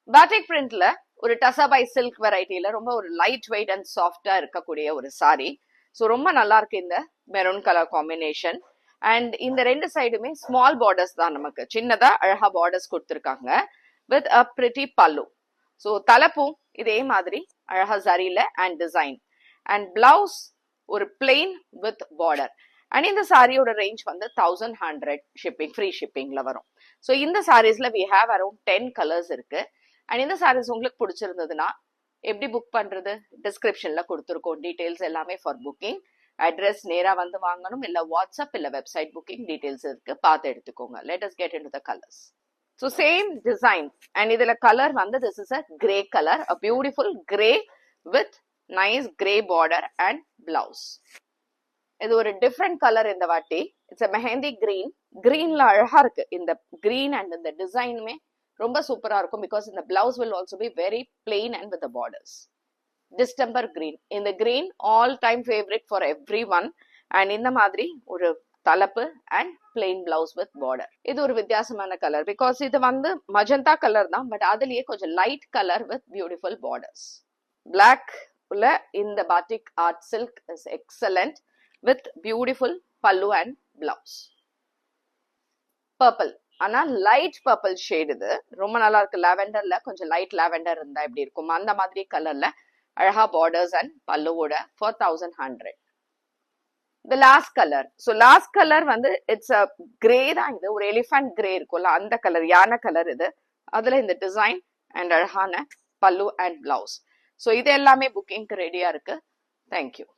Batik பிரிண்ட்ல ஒரு டசாபாய் silk வெரைட்டில ரொம்ப ஒரு லைட் வெயிட் அண்ட் சாஃப்டா இருக்கக்கூடிய ஒரு சாரி. ஸோ ரொம்ப நல்லா இருக்கு இந்த மெரூன் கலர் காம்பினேஷன். அண்ட் இந்த ரெண்டு சைடுமே ஸ்மால் பார்டர்ஸ் தான், நமக்கு சின்னதா அழகா பார்டர்ஸ் கொடுத்துருக்காங்க வித் அ பிரிட்டி பல்லு. ஸோ தலைப்பும் இதே மாதிரி அழகா ஜரியில அண்ட் டிசைன். அண்ட் பிளவுஸ் ஒரு பிளெயின் வித் பார்டர். அண்ட் இந்த சாரியோட ரேஞ்ச் வந்து 1100 ஷிப்பிங், ஃப்ரீ ஷிப்பிங்ல வரும். ஸோ இந்த சாரீஸ்ல வி ஹேவ் அரௌண்ட் 10 கலர்ஸ் இருக்கு. அண்ட் இந்த சாரீஸ் உங்களுக்கு பிடிச்சிருந்ததுன்னா எப்படி புக் பண்றது? டிஸ்கிரிப்ஷன்ல கொடுத்துருக்கோம் டீடைல்ஸ் எல்லாமே ஃபார் புக்கிங். அட்ரஸ் நேரா வந்து வாங்கணும், இல்ல வாட்ஸ்அப் இல்ல வெப்சைட் புக்கிங் டீடைல்ஸ் இருக்கு, பார்த்து எடுத்துக்கோங்க. Let us get into the colours. So same design and இதுல கலர் வந்து this is a grey colour, a beautiful grey with nice grey border and blouse. இது ஒரு டிஃப்ரெண்ட் கலர் இந்த வாட்டி. It's a mehndi green. கிரீன்ல அழகா இருக்கு இந்த கிரீன் அண்ட் இந்த டிசைனுமே ரொம்ப சூப்பரா இருக்கும். பிகாஸ் இந்த blouse will also be very plain and with borders. Distemper green, இந்த green all time favourite for everyone. And இந்த மாதிரி ஒரு தலைப்பு and plain blouse with border. இது ஒரு வித்தியாசமான கலர் பிகாஸ் இது வந்து மஜந்தா கலர் தான், பட் அதுலயே கொஞ்சம் light colour with beautiful borders. Black உள்ள இந்த batik art silk is excellent with beautiful pallu and blouse. Purple, ஆனா லைட் பர்பிள் ஷேட். இது ரொம்ப நல்லா இருக்கு. லாவெண்டர்ல கொஞ்சம் லைட் லாவெண்டர் இருந்தா எப்படி இருக்கும் அந்த மாதிரி கலர்ல அழகா பார்டர்ஸ் அண்ட் பல்லுவோட for 1100. The last color. So last color வந்து இட்ஸ் a grey தான். இது ஒரு எலிஃபண்ட் கிரே இருக்கும்ல அந்த கலர், யானை கலர் இது. அதுல இந்த டிசைன் அண்ட் அழகான பல்லு அண்ட் பிளவுஸ். ஸோ இது எல்லாமே புக்கிங்க்கு ரெடியா இருக்கு. தேங்க்யூ.